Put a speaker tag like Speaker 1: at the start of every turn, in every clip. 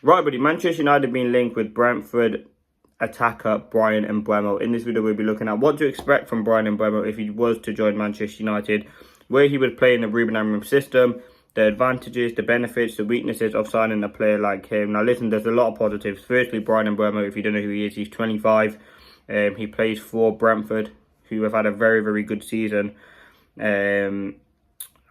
Speaker 1: Right, buddy, Manchester United being linked with Brentford attacker Bryan MBUEMO. In this video, we'll be looking at what to expect from Bryan MBUEMO if he was to join Manchester United, where he would play in the Ruben Amorim system, the advantages, the benefits, the weaknesses of signing a player like him. Now, listen, there's a lot of positives. Firstly, Bryan MBUEMO, if you don't know who he is, he's 25. He plays for Brentford, who have had a very, very good season.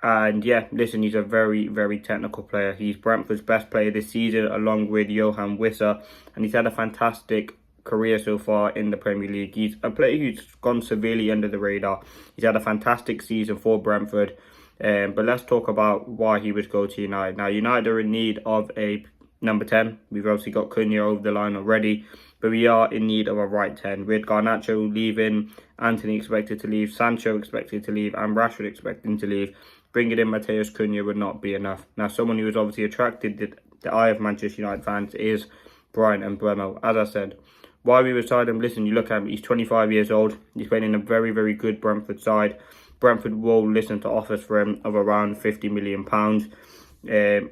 Speaker 1: And yeah, listen, he's a very, very technical player. He's Brentford's best player this season, along with Johan Wissa. And he's had a fantastic career so far in the Premier League. He's a player who's gone severely under the radar. He's had a fantastic season for Brentford. But let's talk about why he would go to United. Now, United are in need of a number 10. We've obviously got Cunha over the line already, but we are in need of a right 10. With Garnacho leaving, Antony expected to leave, Sancho expected to leave, and Rashford expecting to leave, bringing in Matheus Cunha would not be enough. Now, someone who has obviously attracted the eye of Manchester United fans is Bryan MBUEMO. As I said, why we would sign him, listen, you look at him, he's 25 years old. He's playing in a very, very good Brentford side. Brentford will listen to offers for him of around £50 million.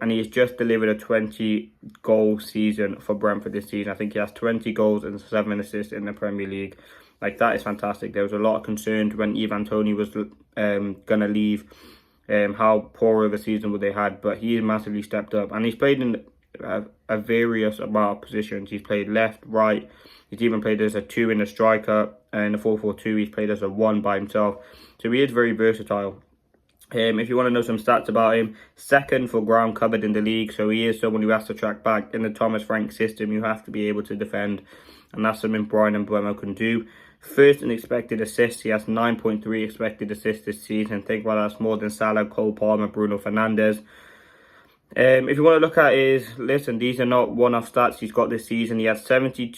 Speaker 1: And he's just delivered a 20-goal season for Brentford this season. I think he has 20 goals and 7 assists in the Premier League. Like, that is fantastic. There was a lot of concern when Ivan Toney was going to leave, how poor of a season would they had, but he massively stepped up. And he's played in a various amount of positions. He's played left, right. He's even played as a 2 in a striker. In the 4-4-2, he's played as a 1 by himself. So he is very versatile. If you want to know some stats about him, second for ground covered in the league. So he is someone who has to track back. In the Thomas Frank system, you have to be able to defend. And that's something Bryan MBUEMO can do. First in expected assists, he has 9.3 expected assists this season. Think about that, that's more than Salah, Cole Palmer, Bruno Fernandes. If you want to look at listen, these are not one-off stats he's got this season. He had 17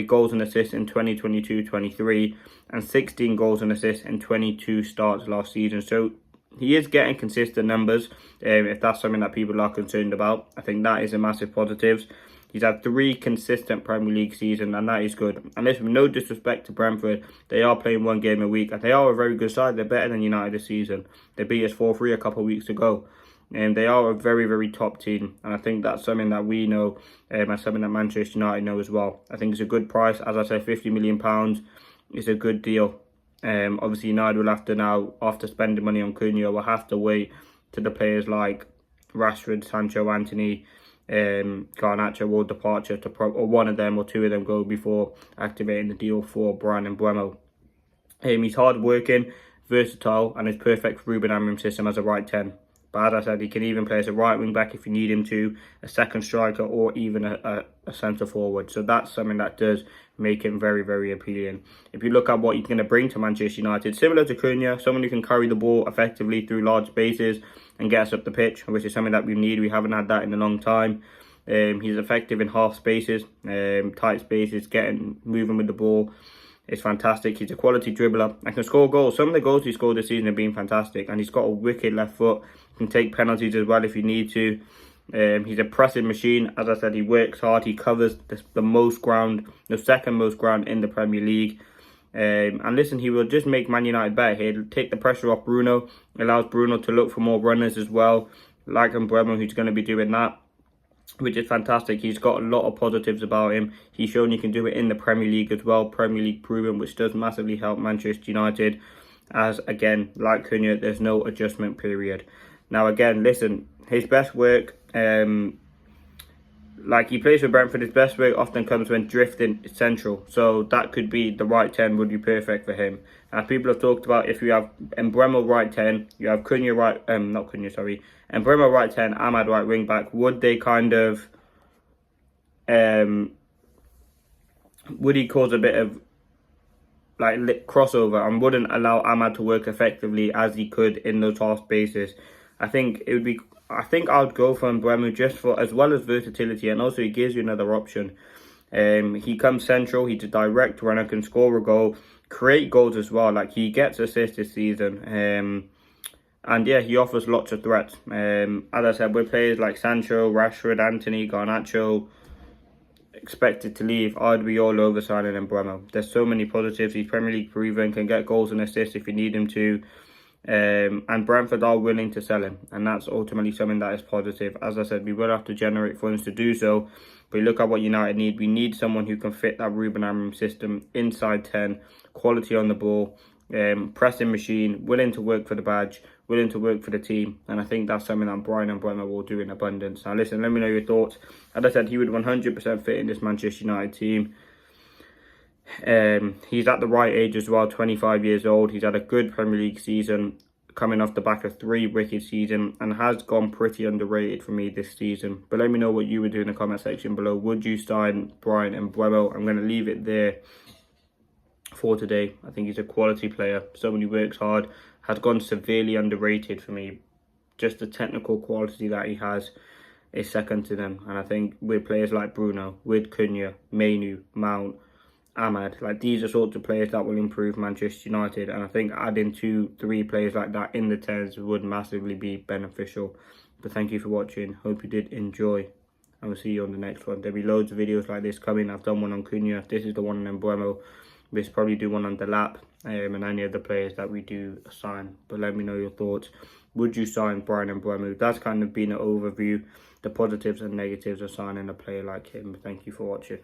Speaker 1: goals and assists in 2022-23 and 16 goals and assists in 22 starts last season. So he is getting consistent numbers, if that's something that people are concerned about. I think that is a massive positive. He's had 3 consistent Premier League seasons, and that is good. And listen, no disrespect to Brentford, they are playing 1 game a week, and they are a very good side. They're better than United this season. They beat us 4-3 a couple of weeks ago. And they are a very, very top team. And I think that's something that we know, and something that Manchester United know as well. I think it's a good price. As I said, £50 million is a good deal. Obviously, United will have to now, after spending money on Cunha, will have to wait to the players like Rashford, Sancho, Antony, Garnacho or departure to or one of them or 2 of them go before activating the deal for Bryan MBUEMO. He's hard working, versatile, and is perfect for Ruben Amorim system as a right 10. But as I said, he can even play as a right wing back if you need him to, a second striker, or even a centre forward. So that's something that does make him very, very appealing. If you look at what he's going to bring to Manchester United, similar to Cunha, someone who can carry the ball effectively through large spaces and get us up the pitch, which is something that we need. We haven't had that in a long time. He's effective in half spaces, tight spaces, moving with the ball. It's fantastic. He's a quality dribbler and can score goals. Some of the goals he scored this season have been fantastic, and he's got a wicked left foot. He can take penalties as well if you need to. He's a pressing machine. As I said, he works hard. He covers the most ground, the second most ground in the Premier League. And listen, he will just make Man United better. He'll take the pressure off Bruno, allows Bruno to look for more runners as well, like MBUEMO, who's going to be doing that, which is fantastic. He's got a lot of positives about him. He's shown he can do it in the Premier League as well, Premier League proven, which does massively help Manchester United. As again, like Cunha, there's no adjustment period. Now again, listen, his best work, like he plays for Brentford, his best work often comes when drifting central. So that could be the right 10 would be perfect for him. As people have talked about, if you have MBUEMO right 10, you have Cunha right, MBUEMO right 10, Ahmad right wing back, would they kind of, would he cause a bit of like crossover and wouldn't allow Ahmad to work effectively as he could in those half spaces? I think it would be, I think I would go for MBUEMO just for, as well as versatility, and also he gives you another option. He comes central, he's a direct runner, can score a goal, create goals as well. Like, he gets assists this season. And yeah, he offers lots of threats. As I said, with players like Sancho, Rashford, Antony, Garnacho expected to leave, I'd be all over signing MBUEMO. There's so many positives. He's Premier League proven, can get goals and assists if you need him to. And Brentford are willing to sell him, and that's ultimately something that is positive. As I said, we will have to generate funds to do so, but look at what United need. We need someone who can fit that Ruben Amorim system, inside 10, quality on the ball, pressing machine, willing to work for the badge, willing to work for the team, and I think that's something that Bryan and MBUEMO will do in abundance. Now listen, let me know your thoughts. As I said, he would 100% fit in this Manchester United team. He's at the right age as well, 25 years old. He's had a good Premier League season, coming off the back of 3 wicked seasons, and has gone pretty underrated for me this season. But let me know what you would do in the comment section below. Would you sign Bryan and MBUEMO? I'm going to leave it there for today. I think he's a quality player, someone who works hard, has gone severely underrated for me. Just the technical quality that he has is second to them. And I think with players like Bruno, with Cunha, Mainu, Mount, Ahmad, like these are sorts of players that will improve Manchester United, and I think adding 2-3 players like that in the 10s would massively be beneficial. But thank you for watching. Hope you did enjoy, and we'll see you on the next one. There'll be loads of videos like this coming. I've done one on Cunha. This is the one on MBUEMO. We'll probably do one on Delap and any other players that we do sign. But let me know your thoughts. Would you sign Bryan and MBUEMO? That's kind of been an overview, the positives and negatives of signing a player like him. Thank you for watching.